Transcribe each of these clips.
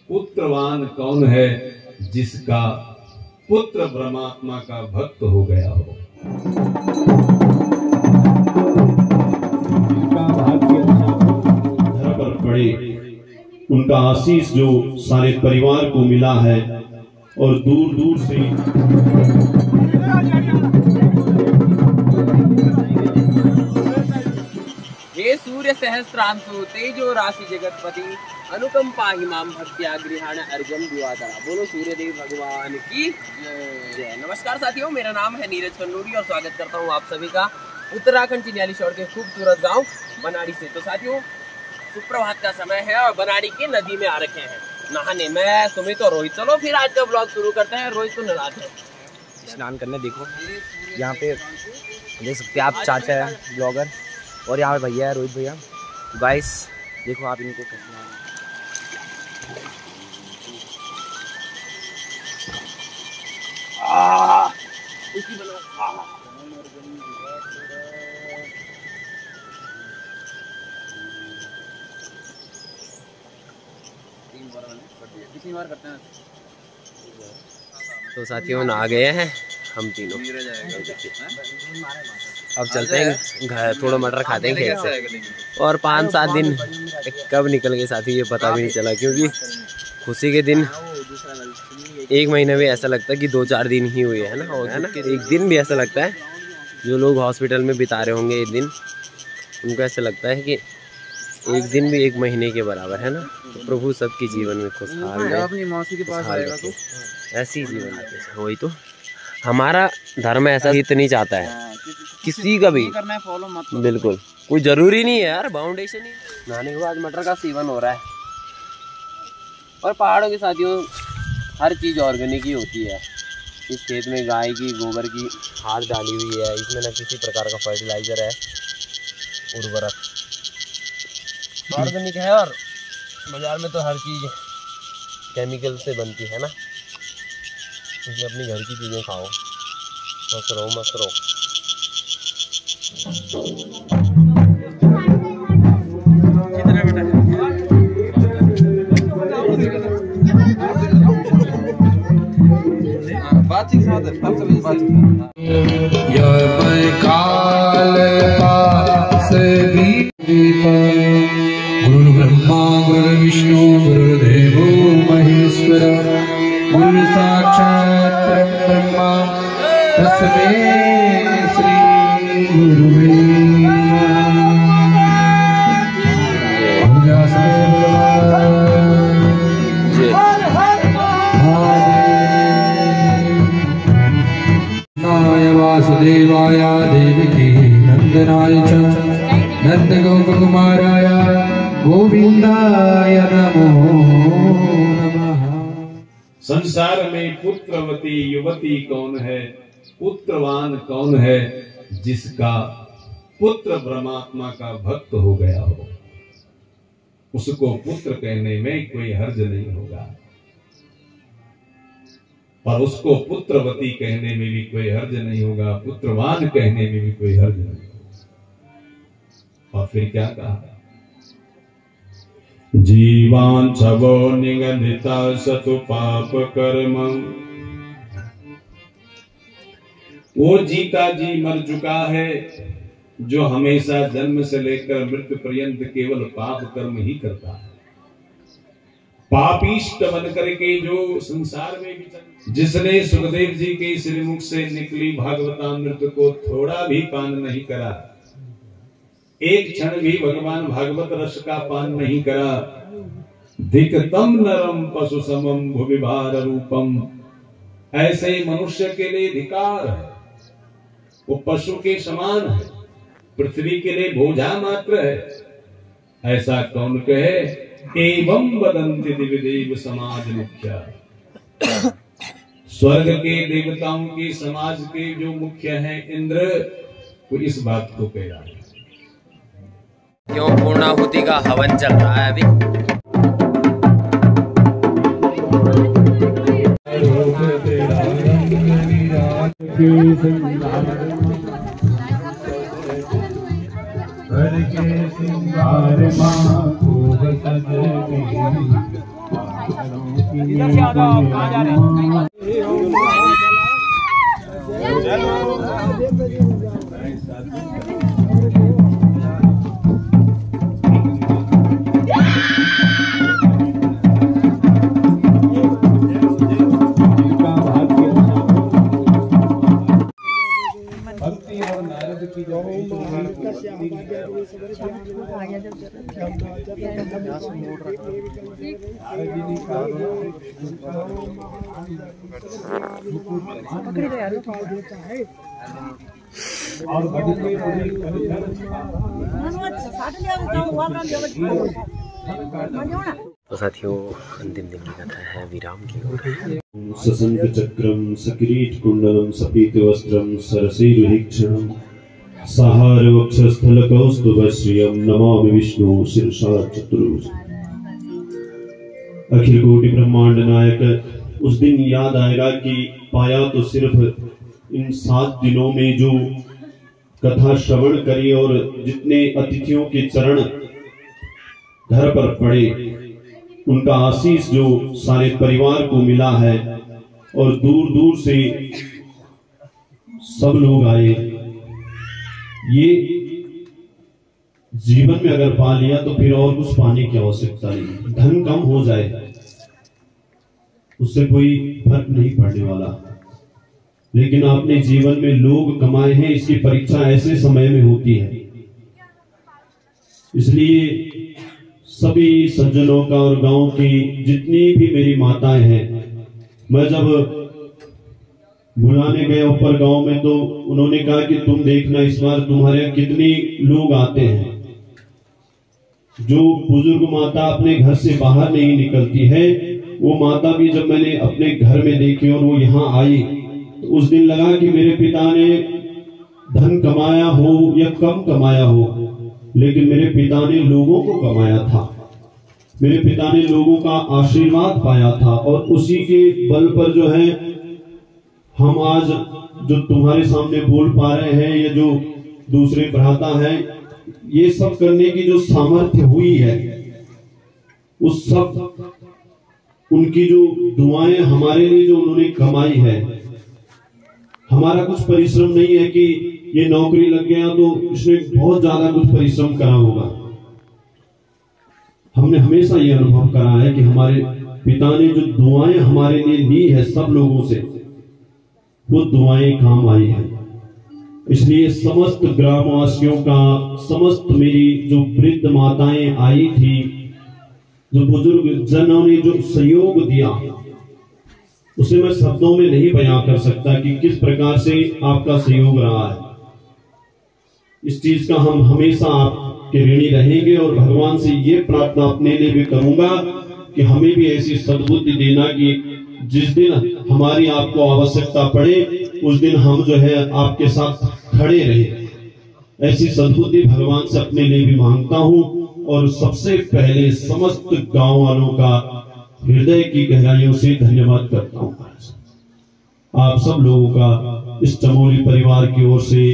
पुत्रवान कौन है जिसका पुत्र परमात्मा का भक्त हो गया हो। धरा पर पड़े उनका आशीष जो सारे परिवार को मिला है और दूर दूर से हे सूर्य सहस्त्रांशु तेजो राशि जगतपति अनुकंपा हिमाम भक्त्या गृहाण अर्घ्यम दिवाकरा। बोलो सूर्य देव भगवान की जय। नमस्कार साथियों, मेरा नाम है नीरज कन्नूरी और स्वागत करता हूँ आप सभी का उत्तराखंड चिन्याली शहर के खूबसूरत गांव बनाड़ी से। तो साथियों, सुप्रभात का समय है और बनाड़ी की नदी में आ रखे हैं नहाने। मैं सुमित और रोहित, चलो फिर आज का ब्लॉग शुरू करते हैं। रोहित को नहाते हैं, स्नान करने। देखो यहाँ पे देख सकते हैं आप, चाचा है ब्लॉगर और यहाँ पे भैया है रोहित भैया। गाइस देखो आप इनको कितना बार करते हैं। तो साथियों नहा गए हैं हम तीनों। अब चलते हैं घर, थोड़ा मटर खाते हैं खेत से। और 5-7 दिन कब निकल गए साथी ये पता भी नहीं चला, क्योंकि खुशी के दिन एक महीने में ऐसा लगता है कि 2-4 दिन ही हुए है ना। और है ना, एक दिन भी ऐसा लगता है जो लोग हॉस्पिटल में बिता रहे होंगे एक दिन, उनको ऐसा लगता है कि एक दिन भी एक महीने के बराबर है ना। तो प्रभु सबके जीवन में खुशहाल है, अपनी मौसी के पास आएगा तो ऐसी जीवन है। वही तो हमारा धर्म ऐसा हित नहीं चाहता है किसी का भी करना है, फॉलो मत। बिल्कुल कोई जरूरी नहीं है यार, बाउंडेशन ही। नहाने के बाद मटर का सेवन हो रहा है। और पहाड़ों के साथियों हर चीज़ ऑर्गेनिक ही होती है। इस खेत में गाय की गोबर की खाद डाली हुई है, इसमें न किसी प्रकार का फर्टिलाइजर है, उर्वरक ऑर्गेनिक है। और बाजार में तो हर चीज़ केमिकल से बनती है ना। इसमें अपनी घर की चीज़ें खाओ, मस्त रहो मस्त रहो। गुरु ब्रह्मा गुरु विष्णु गुरुदेवो महेश्वर गुरु साक्षात् ब्रह्मा तस्मै श्री गुरुवे वासुदेवाय देवकी नंदनाय च नंद गोपकुमाराय गोविंदाय नमो नमः। संसार में पुत्रवती युवती कौन है, पुत्रवान कौन है जिसका पुत्र परमात्मा का भक्त हो गया हो। उसको पुत्र कहने में कोई हर्ज नहीं होगा, और उसको पुत्रवती कहने में भी कोई हर्ज नहीं होगा, पुत्रवान कहने में भी कोई हर्ज नहीं होगा। और फिर क्या कहा, जीवान छवो निगदिता सतु पाप कर्म। वो जीता जी मर चुका है जो हमेशा जन्म से लेकर मृत्यु पर्यंत केवल पाप कर्म ही करता है। पापिष्ट बन करके जो संसार में भी, जिसने सुखदेव जी के श्रीमुख से निकली भागवतामृत को थोड़ा भी पान नहीं करा, एक क्षण भी भगवान भागवत रस का पान नहीं करा, धिकतम नरम पशु समम भुविभार रूपम। ऐसे मनुष्य के लिए धिकार है, वो पशु के समान है, पृथ्वी के लिए बोझा मात्र है। ऐसा कौन कहे, एवं वदन्ति दिव्यदेव समाज मुख्या। स्वर्ग के देवताओं के समाज के जो मुख्य हैं इंद्र, वो इस बात को कह रहा है। क्यों पूर्णाहुति का हवन चल रहा है अभी। के इधर से आ जाओ, कहाँ जा रहे हैं? भक्ति और नारद की जो और तो साथियों, अंतिम दिन की कथा है विराम की ओर। सशंक चक्रम सकिरीट कुंडलम सपीत वस्त्रम सरसीरुहिक्षणम सहार वक्षस्थल कौस्तुभ श्रियम नमामि विष्णु शीर्षा चतुर्भुज। अखिल कोटि ब्रह्मांड नायक उस दिन याद आएगा कि पाया तो सिर्फ इन 7 दिनों में जो कथा श्रवण करी और जितने अतिथियों के चरण घर पर पड़े, उनका आशीष जो सारे परिवार को मिला है और दूर दूर से सब लोग आए, ये जीवन में अगर पा लिया तो फिर और कुछ पाने की आवश्यकता नहीं। धन कम हो जाए उससे कोई फर्क नहीं पड़ने वाला, लेकिन आपने जीवन में लोग कमाए हैं, इसकी परीक्षा ऐसे समय में होती है। इसलिए सभी सज्जनों का और गांव की जितनी भी मेरी माताएं हैं, मैं जब बुलाने गया ऊपर गांव में तो उन्होंने कहा कि तुम देखना इस बार तुम्हारे यहाँ कितने लोग आते हैं। जो बुजुर्ग माता अपने घर से बाहर नहीं निकलती है, वो माता भी जब मैंने अपने घर में देखी और वो यहाँ आई तो उस दिन लगा कि मेरे पिता ने धन कमाया हो या कम कमाया हो, लेकिन मेरे पिता ने लोगों को कमाया था, मेरे पिता ने लोगों का आशीर्वाद पाया था, और उसी के बल पर जो है हम आज जो तुम्हारे सामने बोल पा रहे हैं या जो दूसरे भ्राता हैं, ये सब करने की जो सामर्थ्य हुई है, उस सब उनकी जो दुआएं हमारे लिए जो उन्होंने कमाई है। हमारा कुछ परिश्रम नहीं है कि ये नौकरी लग गया तो इसने बहुत ज्यादा कुछ परिश्रम करा होगा। हमने हमेशा ये अनुभव करा है कि हमारे पिता ने जो दुआएं हमारे लिए ली है सब लोगों से, वो दुआएं काम आई है। इसलिए समस्त ग्रामवासियों का, समस्त मेरी जो वृद्ध माताएं आई थी, जो बुजुर्ग जनों ने जो सहयोग दिया, उसे मैं शब्दों में नहीं बयां कर सकता कि किस प्रकार से आपका सहयोग रहा है। इस चीज का हम हमेशा आपके ऋणी रहेंगे और भगवान से ये प्रार्थना अपने लिए भी करूंगा कि हमें भी ऐसी सद्बुद्धि देना कि जिस दिन हमारी आपको आवश्यकता पड़े उस दिन हम जो है आपके साथ खड़े रहे। ऐसी सद्बुद्धि भगवान से अपने लिए भी मांगता हूं और सबसे पहले समस्त गांव वालों का हृदय की गहराइयों से धन्यवाद करता हूं। आप सब लोगों का इस चमोली परिवार की ओर से,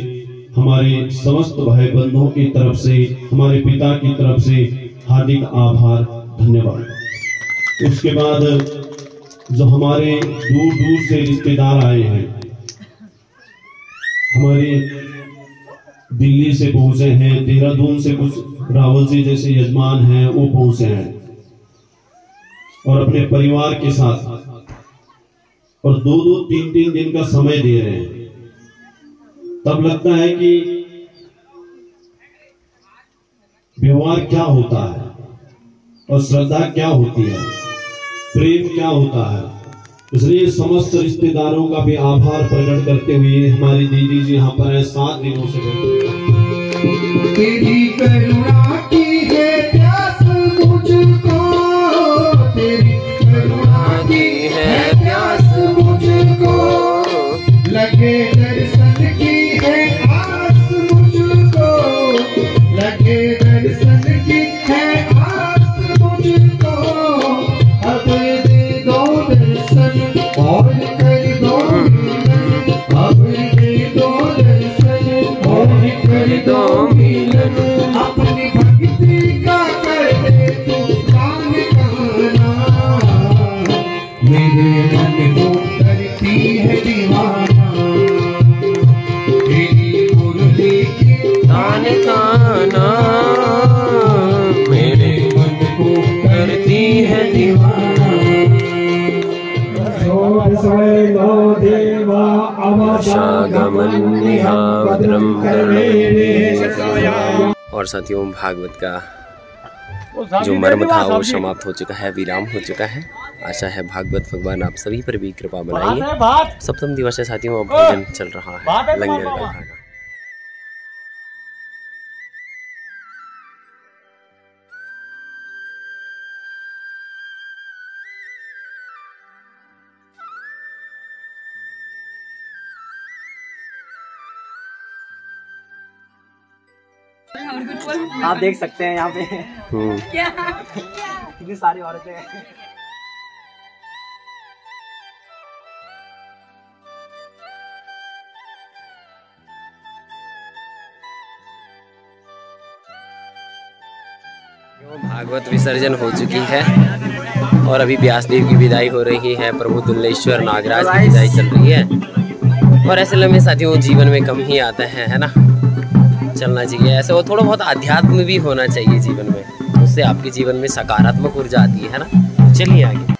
हमारे समस्त भाई बंधुओं की तरफ से, हमारे पिता की तरफ से हार्दिक आभार, धन्यवाद। उसके बाद जो हमारे दूर दूर से रिश्तेदार आए हैं, हमारे दिल्ली से पहुंचे हैं, देहरादून से कुछ रावल जी जैसे यजमान हैं वो पहुंचे हैं और अपने परिवार के साथ और 2-2, 3-3 दिन का समय दे रहे हैं। तब लगता है कि व्यवहार क्या होता है और श्रद्धा क्या होती है, प्रेम क्या होता है। इसलिए समस्त रिश्तेदारों का भी आभार प्रकट करते हुए हमारी दीदी जी यहाँ पर है 7 दिनों से। तेरी करुणा की है प्यास मुझको, तेरी करुणा की है प्यास मुझको, लगे दर्शन की है आस मुझको, लगे दर्शन की है आस मुझको। अब दे दो दर्शन और कर दो मिलन, अब दे दो दर्शन और कर दो मिलन। अपनी भक्ति का कर दे तू दान कहना, मेरे मन को करती है दीवाना, तेरी मुरली के तान खाना मेरे मन को करती है दीवाना। देवा शागमन्निहा भद्रं कर्णेभिः। और साथियों, भागवत का जो मर्म था वो समाप्त हो चुका है, विराम हो चुका है। आशा है भागवत भगवान आप सभी पर भी कृपा बनाएंगे। सप्तम दिवस है साथियों, अब भोजन चल रहा है, लंगर का खाना। आप देख सकते हैं यहाँ पे क्या कितनी सारी औरतें हैं। भागवत विसर्जन हो चुकी है और अभी व्यासदेव की विदाई हो रही है, प्रभु दुल्लेश्वर नागराज की विदाई चल रही है। और ऐसे लम्हे साथियों जीवन में कम ही आता है ना, चलना चाहिए ऐसे। और थोड़ा बहुत आध्यात्म भी होना चाहिए जीवन में, उससे आपके जीवन में सकारात्मक ऊर्जा आती है ना। चलिए आगे।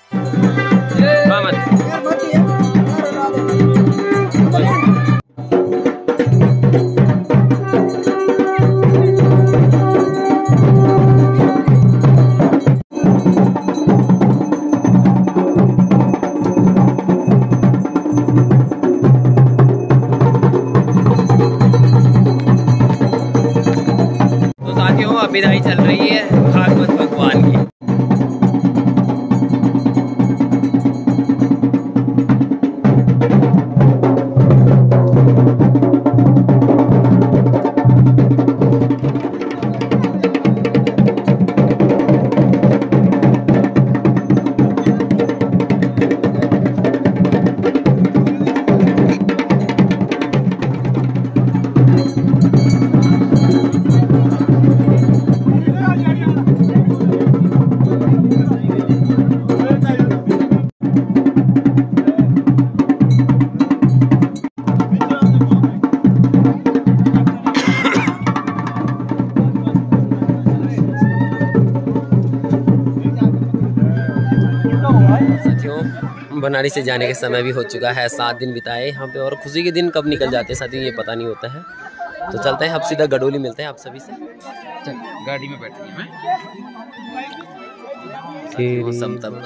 विदाई चल रही है भागवत भगवान की। बनारस से जाने के समय भी हो चुका है, 7 दिन बिताए यहाँ पे और खुशी के दिन कब निकल जाते हैं साथियों ये पता नहीं होता है। तो चलते हैं अब सीधा गडोली, मिलते हैं आप सभी से। गाड़ी में बैठे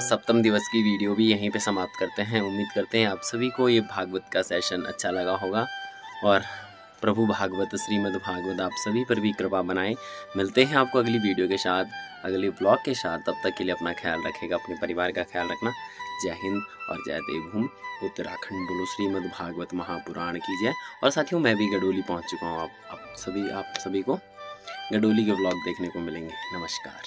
सप्तम दिवस की वीडियो भी यहीं पे समाप्त करते हैं। उम्मीद करते हैं आप सभी को ये भागवत का सेशन अच्छा लगा होगा और प्रभु भागवत श्रीमद् भागवत आप सभी पर भी कृपा बनाए। मिलते हैं आपको अगली वीडियो के साथ, अगले ब्लॉग के साथ। तब तक के लिए अपना ख्याल रखेगा, अपने परिवार का ख्याल रखना। जय हिंद और जय देवभूमि उत्तराखंड। बोलो श्रीमद् भागवत महापुराण की जय। और साथियों मैं भी गडोली पहुंच चुका हूं। आप सभी को गडोली के ब्लॉग देखने को मिलेंगे। नमस्कार।